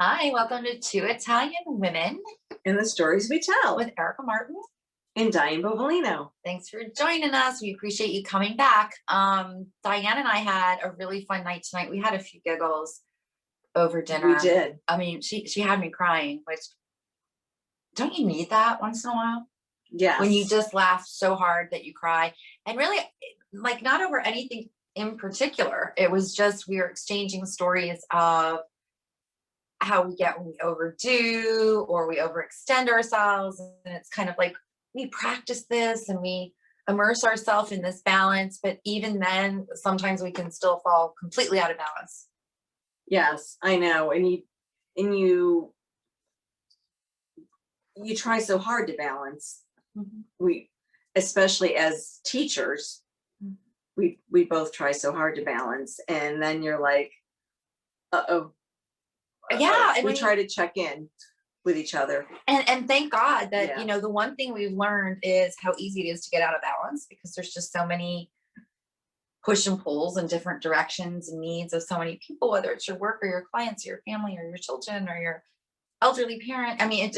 Hi, welcome to Two Italian Women In the stories we tell with Erica Martin. and Diane Bovolino. Thanks for joining us. We appreciate you coming back. Diane and I had a really fun night tonight. We had a few giggles over dinner. We did. I mean, she had me crying, which don't you need that once in a while? Yes. When you just laugh so hard that you cry. And really, like, not over anything in particular. It was just we were exchanging stories of how we get when we overdo or we overextend ourselves. And it's kind of like we practice this and we immerse ourselves in this balance, but even then sometimes we can still fall completely out of balance. Yes, I know. And you try so hard to balance. Mm-hmm. We, especially as teachers, we both try so hard to balance, and then you're like, uh-oh. Yeah, and we try to check in with each other, and thank God that Yeah. the one thing we've learned is how easy it is to get out of balance, because there's just so many push and pulls in different directions and needs of so many people, whether it's your work or your clients or your family or your children or your elderly parent. I mean,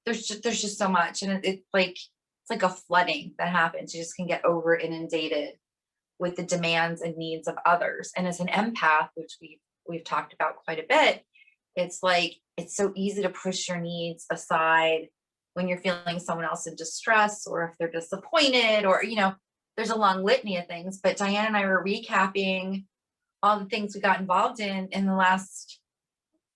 there's just so much, and it's like a flooding that happens. You just can get over inundated with the demands and needs of others. And as an empath, which we've talked about quite a bit, it's like it's so easy to push your needs aside when you're feeling someone else in distress, or if they're disappointed, or there's a long litany of things. But Diane and I were recapping all the things we got involved in the last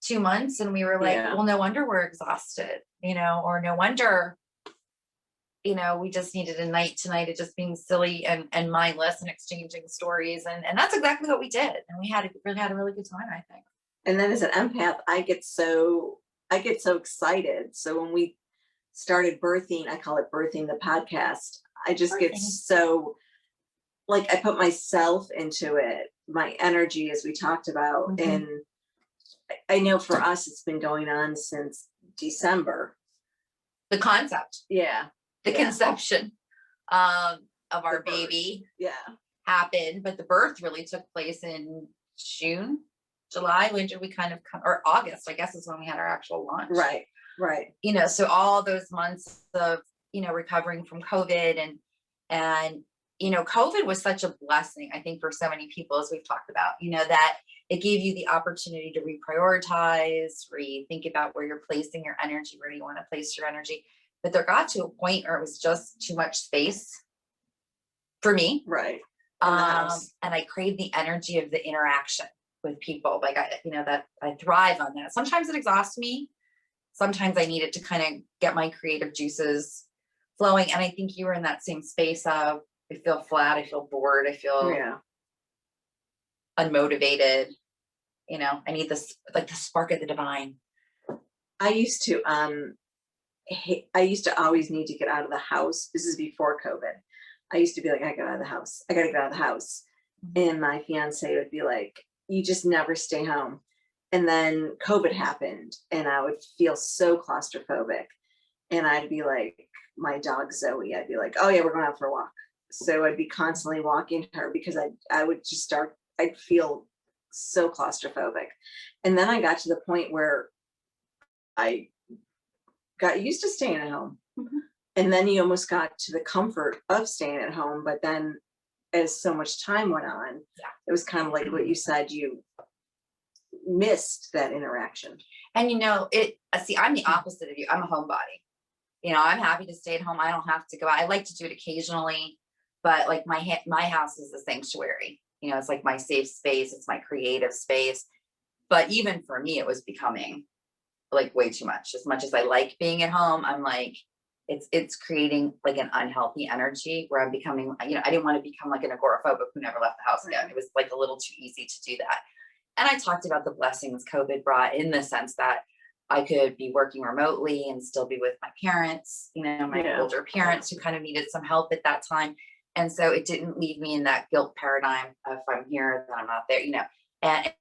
2 months, and we were like, Yeah. well, no wonder we're exhausted, or no wonder we just needed a night tonight of just being silly and mindless and exchanging stories, and that's exactly what we did, and we had a really good time, I think. And then as an empath, I get so excited. So when we started birthing, I call it birthing the podcast, I just get so, like, I put myself into it, my energy, as we talked about. Mm-hmm. And I know for us, it's been going on since December. The concept. Yeah. The conception of our baby happened, but the birth really took place in July. When did we kind of come, or August, I guess, is when we had our actual launch. Right. So all those months of, recovering from COVID and COVID was such a blessing, I think, for so many people, as we've talked about, that it gave you the opportunity to reprioritize, rethink about where you're placing your energy, where you want to place your energy. But there got to a point where it was just too much space for me. Right. And I craved the energy of the interaction with people. Like, that I thrive on that. Sometimes it exhausts me. Sometimes I need it to kind of get my creative juices flowing. And I think you were in that same space of, I feel flat, I feel bored, I feel unmotivated. I need this, like, the spark of the divine. I used to always need to get out of the house. This is before COVID. I used to be like, I gotta get out of the house. And my fiance would be like, you just never stay home. And then COVID happened, and I would feel so claustrophobic. And I'd be like, my dog Zoe, I'd be like, oh yeah, we're going out for a walk. So I'd be constantly walking her, because I would just I'd feel so claustrophobic. And then I got to the point where I got used to staying at home. Mm-hmm. And then you almost got to the comfort of staying at home. But then as so much time went on, it was kind of like what you said, you missed that interaction. And see, I'm the opposite of you. I'm a homebody. I'm happy to stay at home. I don't have to go out. I like to do it occasionally, but like my house is a sanctuary. It's like my safe space. It's my creative space. But even for me, it was becoming like way too much. As much as I like being at home, I'm like, it's creating like an unhealthy energy where I'm becoming, I didn't want to become like an agoraphobic who never left the house again. It was like a little too easy to do that. And I talked about the blessings COVID brought, in the sense that I could be working remotely and still be with my parents, my older parents who kind of needed some help at that time. And so it didn't leave me in that guilt paradigm of, if I'm here, then I'm not there,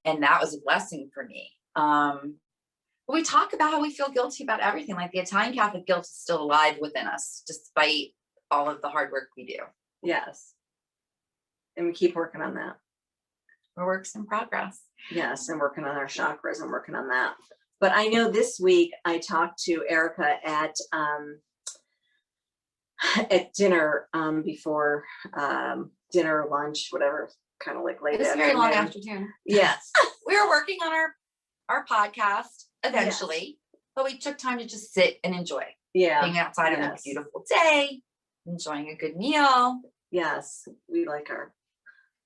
and that was a blessing for me. But we talk about how we feel guilty about everything. Like, the Italian Catholic guilt is still alive within us, despite all of the hard work we do. Yes. And we keep working on that. We're works in progress. Yes. And working on our chakras and working on that. But I know this week I talked to Erica at dinner, before dinner, lunch, whatever, kind of like late It was a very long afternoon. afternoon. Yes. We were working on our podcast eventually, but we took time to just sit and enjoy Yeah. being outside on a beautiful day, enjoying a good meal. Yes. We like our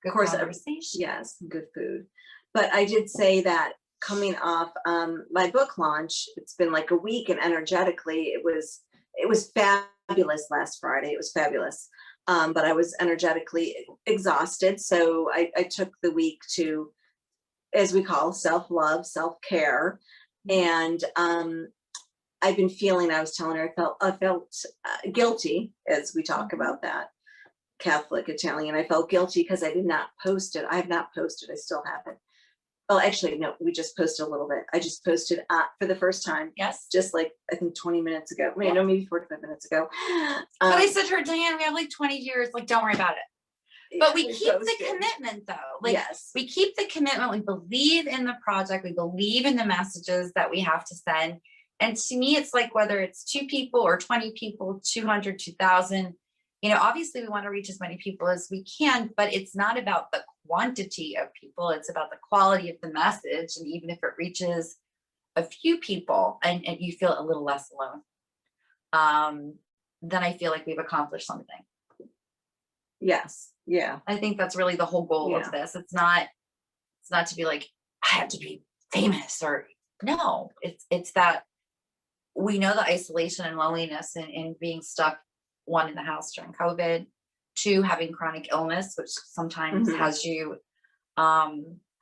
Good course, conversation. yes, good food. But I did say that coming off my book launch, it's been like a week, and energetically it was fabulous last Friday. It was fabulous. But I was energetically exhausted. So I took the week to, as we call, self-love, self-care. And I've been feeling, I was telling her, I felt guilty, as we talk about that. Catholic Italian. I felt guilty because I did not post it. I have not posted. I still haven't. Well, actually, no, we just posted a little bit. I just posted for the first time. Yes. Just like, I think 20 minutes ago. No, maybe 45 minutes ago. But I said to her, Diane, we have like 20 years. Like, don't worry about it. But we keep the commitment, though. Like, yes. We keep the commitment. We believe in the project. We believe in the messages that we have to send. And to me, it's like, whether it's 2 people or 20 people, 200, 2,000, obviously we want to reach as many people as we can, but it's not about the quantity of people. It's about the quality of the message. And even if it reaches a few people and you feel a little less alone, then I feel like we've accomplished something. Yes. Yeah. I think that's really the whole goal of this. It's not to be like, I have to be famous, or no, it's that we know the isolation and loneliness and being stuck, 1, in the house during COVID, 2, having chronic illness, which sometimes has you.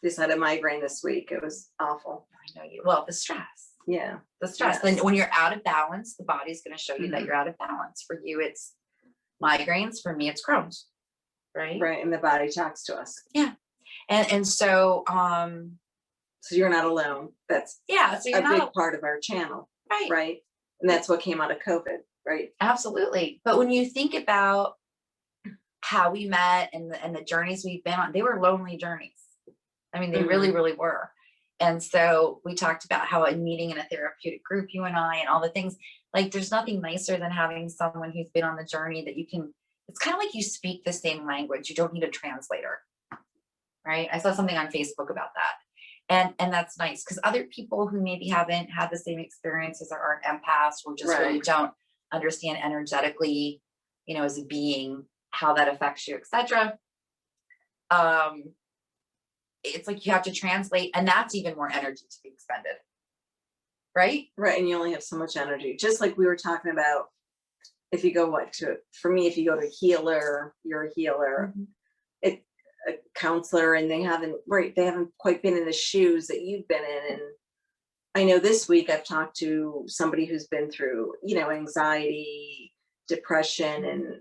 Just had a migraine this week. It was awful. I know you. Well, the stress. Yeah. The stress. Then when you're out of balance, the body's going to show you that you're out of balance. For you, it's migraines. For me, it's Crohn's. Right. Right. And the body talks to us. Yeah. And so. So you're not alone. That's so you're a big part of our channel. Right. Right. And that's what came out of COVID. Right. Absolutely. But when you think about how we met and the journeys we've been on, they were lonely journeys. I mean, they really, really were. And so we talked about how a meeting in a therapeutic group, you and I, and all the things, like, there's nothing nicer than having someone who's been on the journey that you can, it's kind of like you speak the same language. You don't need a translator. Right. I saw something on Facebook about that. And that's nice, because other people who maybe haven't had the same experiences or aren't empaths, or just really don't understand energetically, as a being, how that affects you, etc. It's like you have to translate, and that's even more energy to be expended. Right. And you only have so much energy. Just like we were talking about, if you go for me, if you go to a healer, you're a healer, a counselor, and they haven't quite been in the shoes that you've been in. And I know this week I've talked to somebody who's been through, anxiety, depression, and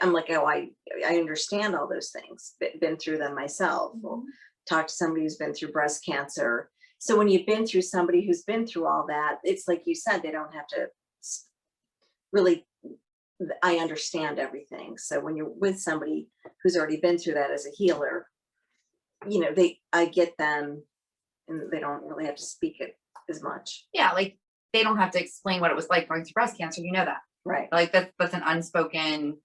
I'm like, oh, I understand all those things, been through them myself. Or talk to somebody who's been through breast cancer. So when you've been through somebody who's been through all that, it's like you said, they don't have to really, I understand everything. So when you're with somebody who's already been through that as a healer, I get them, and they don't really have to speak it as much. Yeah. Like, they don't have to explain what it was like going through breast cancer. You know that. Right. Like, that's an unspoken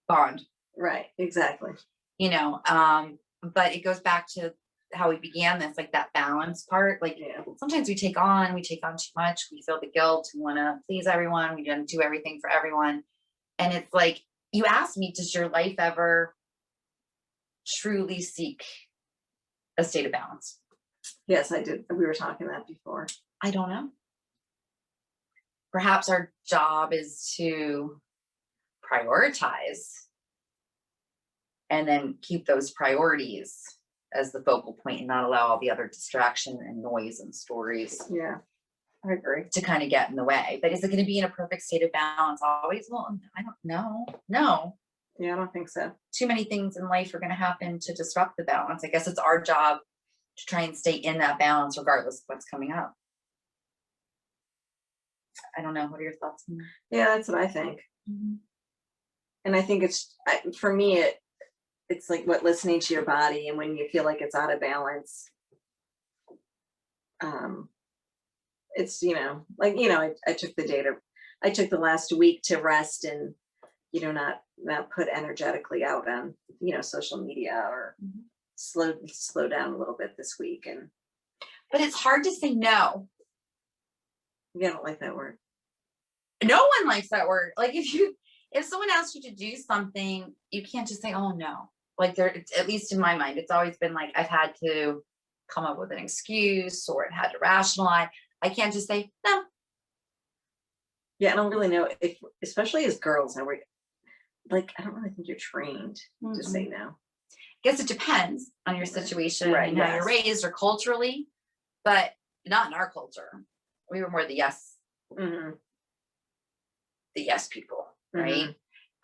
bond. Right. Exactly. But it goes back to how we began this, like that balance part. Like, sometimes we take on too much. We feel the guilt. We want to please everyone. We don't do everything for everyone. And it's like, you asked me, does your life ever truly seek a state of balance? Yes, I did. We were talking that before. I don't know. Perhaps our job is to prioritize and then keep those priorities as the focal point and not allow all the other distraction and noise and stories. Yeah, I agree. To kind of get in the way. But is it going to be in a perfect state of balance always? Well, I don't know. No. Yeah, I don't think so. Too many things in life are going to happen to disrupt the balance. I guess it's our job to try and stay in that balance regardless of what's coming up. I don't know. What are your thoughts on that? Yeah, that's what I think. And I think for me, it's like listening to your body, and when you feel like it's out of balance, it's, like, I took I took the last week to rest and, not put energetically out on, social media, or Mhm. slow down a little bit this week. And But it's hard to say no. yeah, I don't like that word. No one likes that word. Like if someone asks you to do something, you can't just say, oh no. Like at least in my mind, it's always been like I've had to come up with an excuse or it had to rationalize. I can't just say no. Yeah, I don't really know if, especially as girls, I don't really think you're trained to say Mm-mm. no. Guess it depends on your situation Right, and how you're yes. raised or culturally, but not in our culture. We were more Hmm. the yes people, right? Hmm.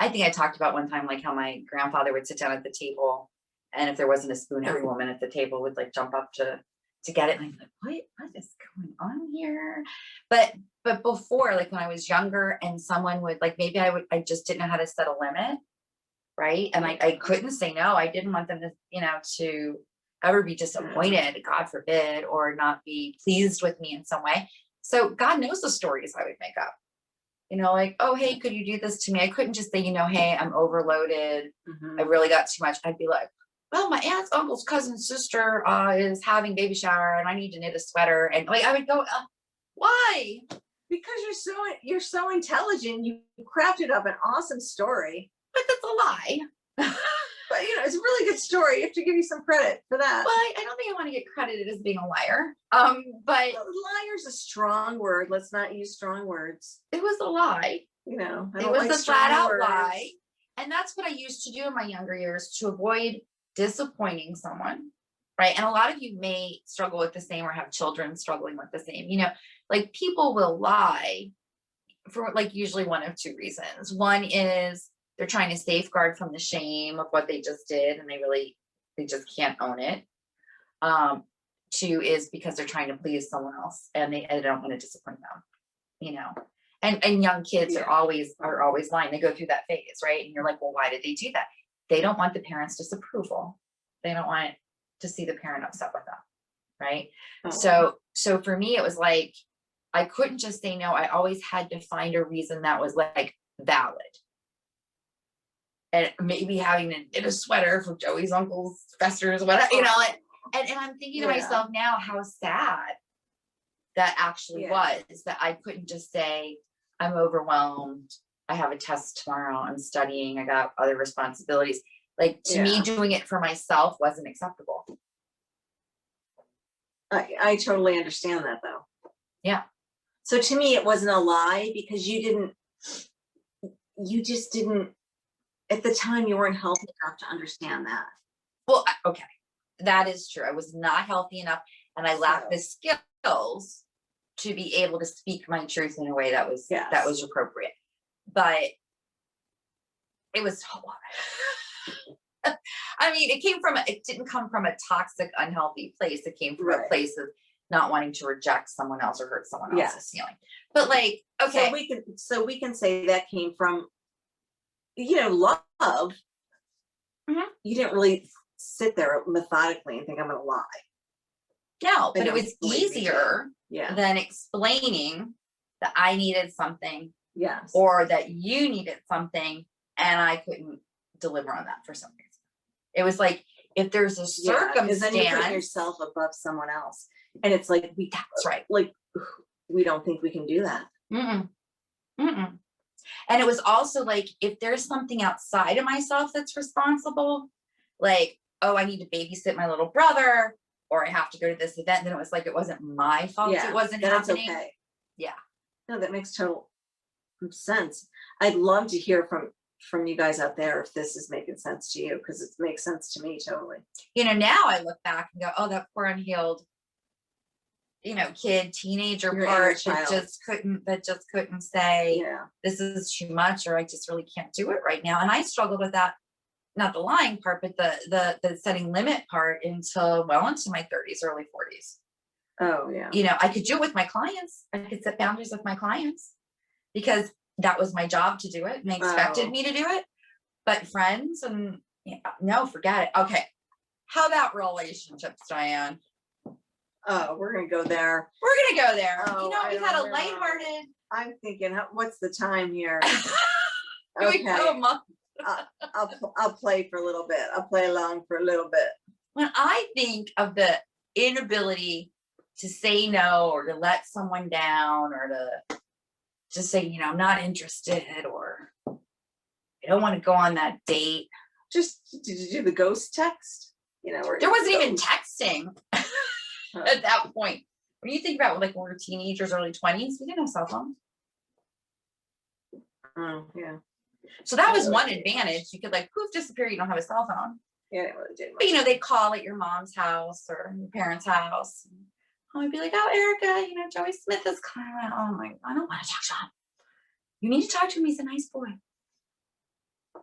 I think I talked about one time like how my grandfather would sit down at the table, and if there wasn't a spoon, every woman at the table would like jump up to get it. And I'm like, what is going on here? But before, like when I was younger and someone would like maybe I just didn't know how to set a limit, right? And I couldn't say no. I didn't want them to, to ever be disappointed, God forbid, or not be pleased with me in some way. So God knows the stories I would make up. Like, oh, hey, could you do this to me? I couldn't just say, hey, I'm overloaded. I Hmm. really got too much. I'd be like, well, my aunt's uncle's cousin's sister is having baby shower and I need to knit a sweater. And like, I would go, why? Because you're so intelligent, you crafted up an awesome story. But that's a lie. But it's a really good story. You have to give you some credit for that. Well, I don't think I want to get credited as being a liar. But Well, liar's a strong word. Let's not use strong words. it was a lie. I It don't was like a flat strong out words. lie. And that's what I used to do in my younger years to avoid disappointing someone. Right. And a lot of you may struggle with the same or have children struggling with the same. Like people will lie for like usually one of two reasons. One is they're trying to safeguard from the shame of what they just did and they just can't own it. Two is because they're trying to please someone else and they don't want to disappoint them, and young kids Yeah. are always lying. They go through that phase, right? And you're like, well, why did they do that? They don't want the parents' disapproval. They don't want to see the parent upset with them, right? Oh. So for me, it was like I couldn't just say no. I always had to find a reason that was like valid. And maybe having to knit a sweater for Joey's uncle's festers, whatever, and I'm thinking to myself now how sad that actually was, that I couldn't just say, I'm overwhelmed. I have a test tomorrow. I'm studying. I got other responsibilities. Like to me, doing it for myself wasn't acceptable. I totally understand that though. Yeah. So to me, it wasn't a lie because you just didn't, at the time you weren't healthy enough to understand that. Well, okay. That is true. I was not healthy enough and I lacked the skills to be able to speak my truth in a way that was appropriate. But it was I mean, it didn't come from a toxic, unhealthy place. It came from a place of not wanting to reject someone else or hurt someone else's feeling. But like, okay. So we can say that came from, love. Mm-hmm. You didn't really sit there methodically and think I'm going to lie. No, but it was easier than explaining that I needed something. Yes. Or that you needed something and I couldn't deliver on that for some reason. It was like, if there's a circumstance. Then you put yourself above someone else. And it's like, that's right. Like, we don't think we can do that. Mm-mm. Mm-mm. And it was also like, if there's something outside of myself that's responsible, like, oh, I need to babysit my little brother, or I have to go to this event, then it was like, it wasn't my fault. It wasn't happening. Okay. Yeah. No, that makes total sense. I'd love to hear from you guys out there if this is making sense to you, because it makes sense to me totally. Now I look back and go, oh, that poor unhealed kid, teenager part that just couldn't say this is too much, or I just really can't do it right now. And I struggled with that, not the lying part, but the setting limit part until well into my 30s, early 40s. Oh yeah. I could do it with my clients. I could set boundaries with my clients because that was my job to do it and they expected me to do it. But friends and no, forget it. Okay. How about relationships, Diane? Oh, we're gonna go there. We're gonna go there. Oh, I We've don't had a know. lighthearted. I'm thinking, what's the time here? Here we Okay, go, I'll play for a little bit. I'll play along for a little bit. When I think of the inability to say no, or to let someone down, or to just say, I'm not interested, or I don't want to go on that date. Just, did you do the ghost text? Or There wasn't even ghost? texting at that point. When you think about, like, when we were teenagers, early 20s, we didn't have cell phones. Oh, yeah. So that was one advantage. You could, like, poof, disappear. You don't have a cell phone. Yeah, it really did. But, they'd call at your mom's house or your parents' house. I'd be like, oh, Erica, Joey Smith is coming around. Oh, my, I don't want to talk to him. You need to talk to him. He's a nice boy.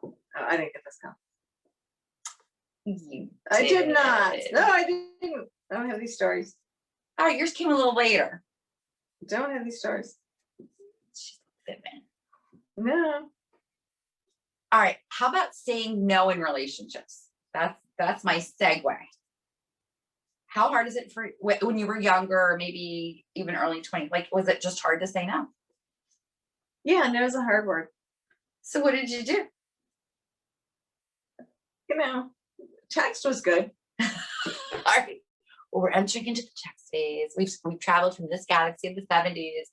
Oh, I didn't get this call. I did not. No, I didn't. I don't have these stories. Oh, yours came a little later. Don't have these stories. She's a good man. No. All right. How about saying no in relationships? That's my segue. How hard is it for when you were younger, or maybe even early 20s? Like, was it just hard to say no? Yeah, no is a hard word. So what did you do? Text was good. All right. Well, we're entering into the text phase. We've traveled from this galaxy of the 70s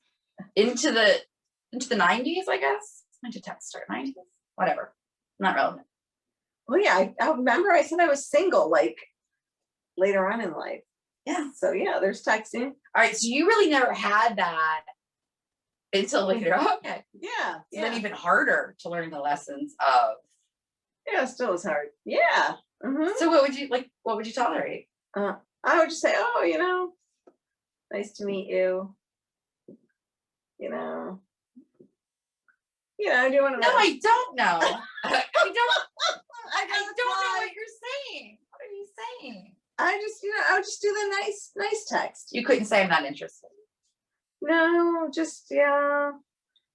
into the 90s, I guess. When did text start? 90s? Whatever. Not relevant. Well, yeah, I remember I said I was single, like, later on in life. Yeah. So yeah, there's texting. All right. So you really never had that until later. Okay. Yeah. So then even harder to learn the lessons of. Yeah, still is hard. Yeah. Mm-hmm. So what would you tolerate? I would just say, oh, nice to meet you. Do you want to? No, I don't know. I don't I know what you're saying. What are you saying? I would just do the nice text. You couldn't say I'm not interested. No, just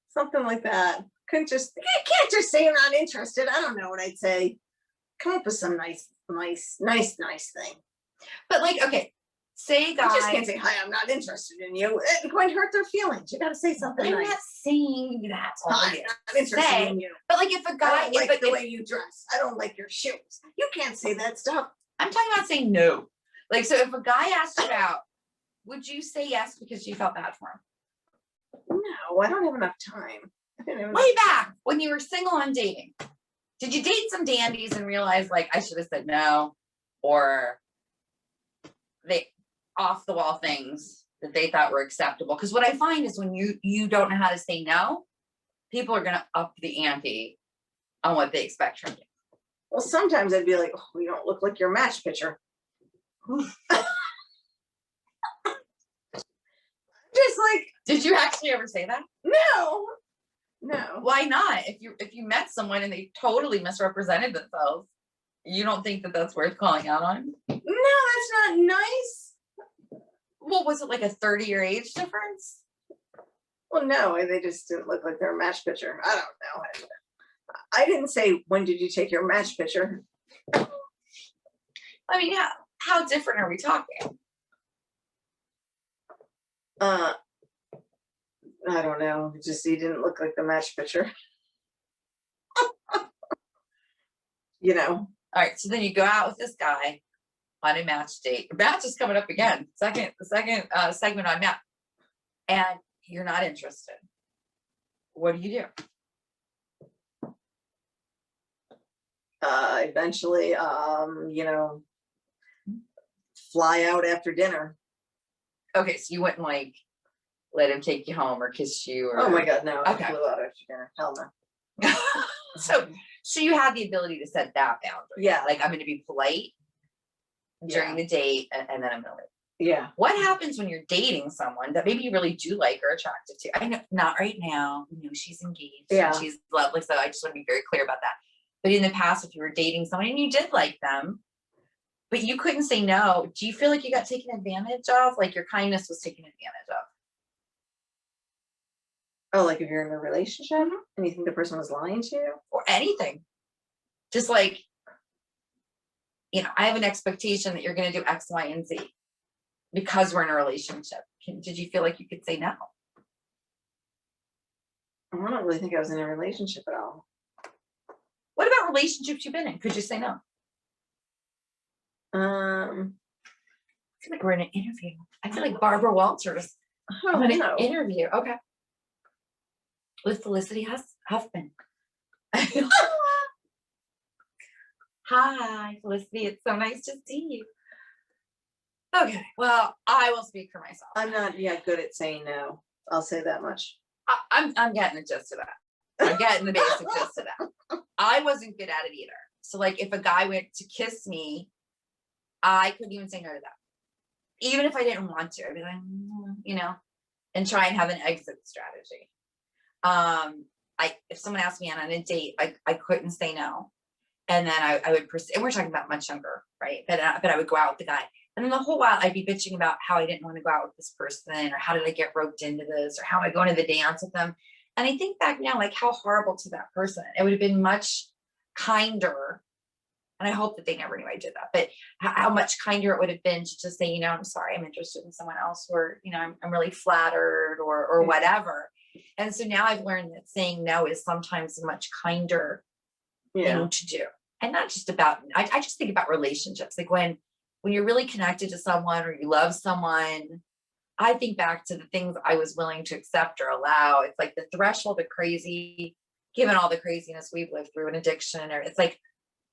something like that. I can't just say I'm not interested. I don't know what I'd say. Come up with some nice thing. But, like, okay, say guys. You just can't say, hi, I'm not interested in you. It's going to hurt their feelings. You got to say something I'm nice. not saying that's all Hi, I'm not interested in you. But, like, if a guy, I don't like the way you dress. I don't like your shoes. You can't say that stuff. I'm talking about saying no. Like, so if a guy asked you out, would you say yes because you felt bad for him? No, I don't have enough time. Way back when you were single and dating, did you date some dandies and realize, like, I should have said no, or they off the wall things that they thought were acceptable? Because what I find is when you don't know how to say no, people are going to up the ante on what they expect from you. Well, sometimes I'd be like, oh, you don't look like your match picture. Just like, did you actually ever say that? No. Why not? If you met someone and they totally misrepresented themselves, you don't think that that's worth calling out on? No, that's not nice. Well, was it like a 30-year age difference? Well, no, they just didn't look like their match picture. I don't know. I didn't say, when did you take your match picture? I mean, yeah. How different are we talking? I don't know. Just he didn't look like the match picture. All right. So then you go out with this guy on a match date. Match is coming up again. The second segment on match, and you're not interested. What do you do? Eventually, fly out after dinner. Okay, so you wouldn't, like, let him take you home or kiss you, or? Oh my God, no! Okay. I flew out after dinner. Hell no. So you had the ability to set that boundary. Yeah. Like, I'm going to be polite during the date, and then I'm going to leave. Yeah. What happens when you're dating someone that maybe you really do like or attracted to? I know not right now. She's engaged. Yeah. And she's lovely. So I just want to be very clear about that. But in the past, if you were dating someone and you did like them, but you couldn't say no, do you feel like you got taken advantage of? Like your kindness was taken advantage of? Oh, like if you're in a relationship and you think the person was lying to you? Or anything. Just like, I have an expectation that you're going to do X, Y, and Z. because we're in a relationship, did you feel like you could say no? I don't really think I was in a relationship at all. What about relationships you've been in? Could you say no? I feel like we're in an interview. I feel like Barbara Walters. I'm in an interview. Okay. With Felicity Huffman. Hi, Felicity. It's so nice to see you. Okay. Well, I will speak for myself. I'm not yet good at saying no. I'll say that much. I'm getting the gist of that. I'm getting the basic gist of that. I wasn't good at it either. So like if a guy went to kiss me, I couldn't even say no to that. Even if I didn't want to, I'd be like, and try and have an exit strategy. If someone asked me on a date, I couldn't say no. And then I would pursue, and we're talking about much younger, right? But I would go out with the guy. And then the whole while I'd be bitching about how I didn't want to go out with this person, or how did I get roped into this, or how am I going to the dance with them? And I think back now, like how horrible to that person. It would have been much kinder. And I hope that they never knew I did that, but how much kinder it would have been to just say, I'm sorry, I'm interested in someone else, or, I'm really flattered or whatever. And so now I've learned that saying no is sometimes a much kinder thing to do. And not just about, I just think about relationships. Like when you're really connected to someone or you love someone, I think back to the things I was willing to accept or allow. It's like the threshold of crazy, given all the craziness we've lived through, an addiction, or it's like,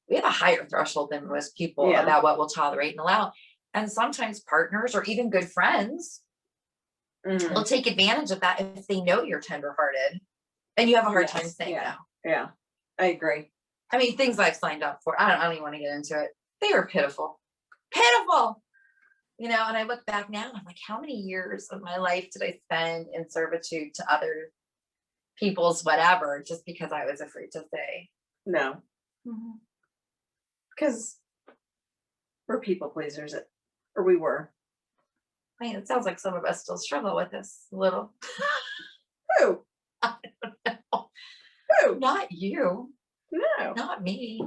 we have a higher threshold than most people about what we'll tolerate and allow. And sometimes partners or even good friends will take advantage of that if they know you're tenderhearted and you have a hard time saying no. Yeah, I agree. I mean, things I've signed up for, I don't even want to get into it. They were pitiful. And I look back now and I'm like, how many years of my life did I spend in servitude to other people's whatever, just because I was afraid to say no. Because we're people pleasers, or we were. I mean, it sounds like some of us still struggle with this a little. Who? I don't know. Who? Not you. No. Not me.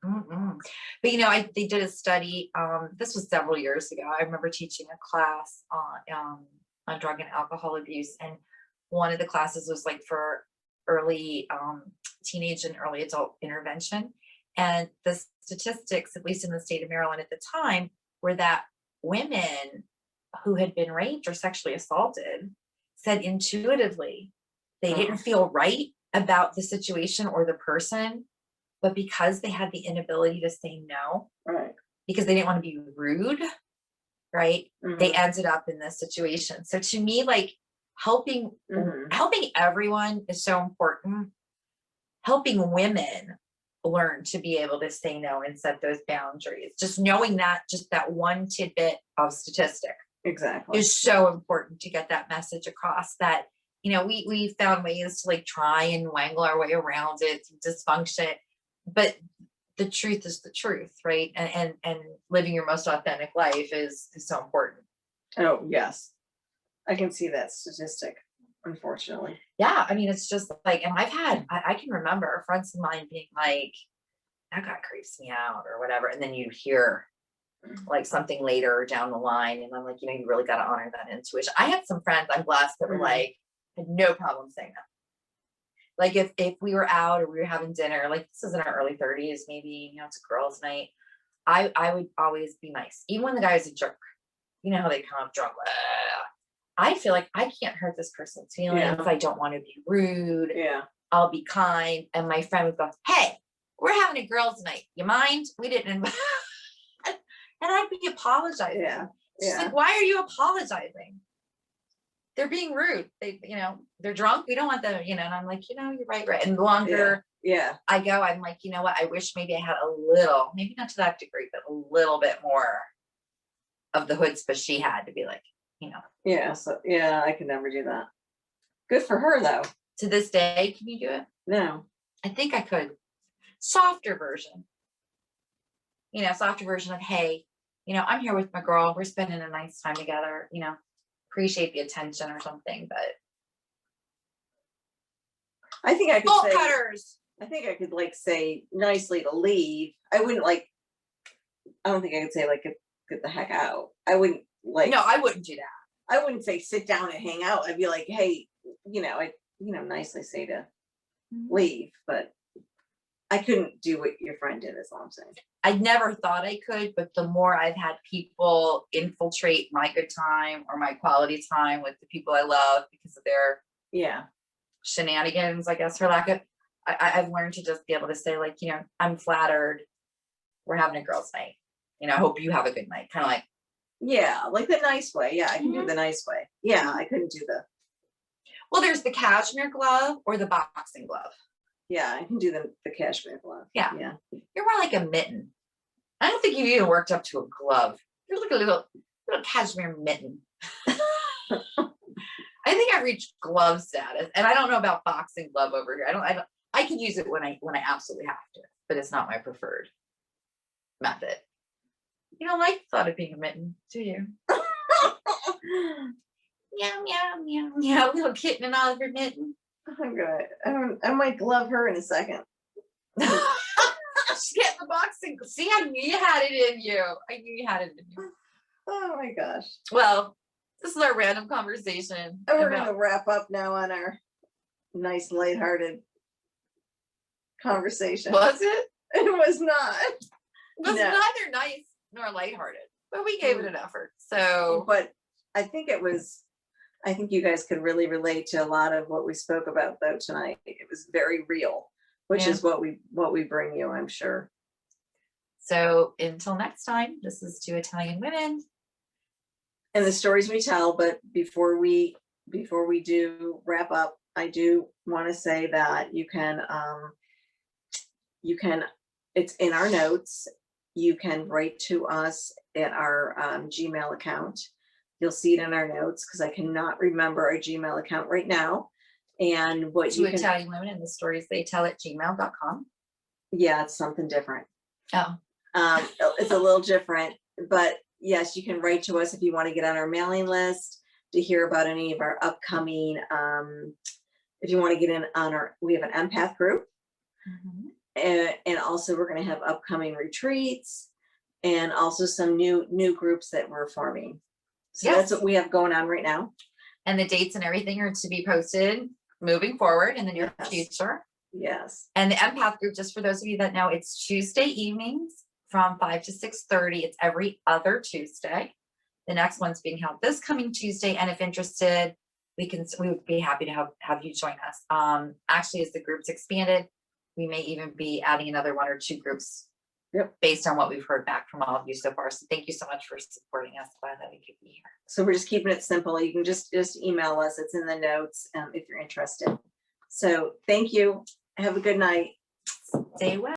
But they did a study. This was several years ago. I remember teaching a class on drug and alcohol abuse, and one of the classes was like for early teenage and early adult intervention. And the statistics, at least in the state of Maryland at the time, were that women who had been raped or sexually assaulted said intuitively they didn't feel right about the situation or the person, but because they had the inability to say no, right, because they didn't want to be rude, right, they ended up in this situation. So to me, like helping everyone is so important. Helping women learn to be able to say no and set those boundaries. Just knowing that, just that one tidbit of statistic is so important to get that message across, that we found ways to like try and wangle our way around it, dysfunction, but the truth is the truth, right? And living your most authentic life is so important. Oh yes, I can see that statistic, unfortunately. Yeah, I mean, it's just like, and I can remember friends of mine being like, that guy creeps me out or whatever, and then you hear like something later down the line, and I'm like, you really got to honor that intuition. I had some friends, I'm blessed, that were like, had no problem saying no. Like if we were out or we were having dinner, like this is in our early 30s, maybe, it's a girls' night, I would always be nice, even when the guy was a jerk. How they come up drunk. I feel like I can't hurt this person's feelings. I don't want to be rude. I'll be kind. And my friend would go, hey, we're having a girls' night. You mind? We didn't invite. And I'd be apologizing. She's like, why are you apologizing? They're being rude. They're drunk. We don't want them, and I'm like, you're right. And the longer I go, I'm like, what? I wish maybe I had a little, maybe not to that degree, but a little bit more of the chutzpah she had to be like, I could never do that. Good for her though. To this day, can you do it? No. I think I could. Softer version. Softer version of, hey, I'm here with my girl. We're spending a nice time together, appreciate the attention or something, but I think I could bolt say, cutters. I think I could like say nicely to leave. I don't think I could say like get the heck out. I wouldn't like, No, I wouldn't do that. I wouldn't say sit down and hang out. I'd be like, hey, nicely say to leave, but I couldn't do what your friend did, is all I'm saying. I never thought I could, but the more I've had people infiltrate my good time or my quality time with the people I love because of their shenanigans, I guess, for lack of, I've learned to just be able to say, like, I'm flattered. We're having a girls' night. I hope you have a good night. Kind of like, like the nice way. Yeah, I can do the nice way. Yeah, I couldn't do well, there's the cashmere glove or the boxing glove. Yeah, I can do the cashmere glove. Yeah. You're more like a mitten. I don't think you even worked up to a glove. You're like a little cashmere mitten. I think I reached glove status, and I don't know about boxing glove over here. I can use it when I absolutely have to, but it's not my preferred method. You don't like the thought of being a mitten, do you? Meow, meow, meow, meow, little kitten and Oliver mitten. I'm good. I might glove her in a second. She's getting the boxing. See, I knew you had it in you. Oh my gosh. Well, this is our random conversation. And we're going to wrap up now on our nice, lighthearted conversation. Was it? It was not. It was neither nice nor lighthearted, but we gave it an effort. So, but I think you guys could really relate to a lot of what we spoke about though tonight. It was very real, which is what we bring you, I'm sure. So until next time, this is Two Italian Women. And the stories we tell, but before we do wrap up, I do want to say that you can, it's in our notes. You can write to us at our Gmail account. You'll see it in our notes because I cannot remember our Gmail account right now. And what Two Italian Women and the Stories They Tell at gmail.com. Yeah, it's something different. Oh. It's a little different, but yes, you can write to us if you want to get on our mailing list to hear about any of our upcoming, if you want to get in on we have an empath group. And also we're going to have upcoming retreats and also some new groups that we're forming. So that's what we have going on right now. And the dates and everything are to be posted moving forward in the near future. Yes. And the empath group, just for those of you that know, it's Tuesday evenings from 5 to 6:30. It's every other Tuesday. The next one's being held this coming Tuesday. And if interested, we would be happy to have you join us. Actually, as the group's expanded, we may even be adding another 1 or 2 groups based on what we've heard back from all of you so far. So thank you so much for supporting us. Glad that we could be here. So we're just keeping it simple. You can just email us. It's in the notes if you're interested. So thank you. Have a good night. Stay well.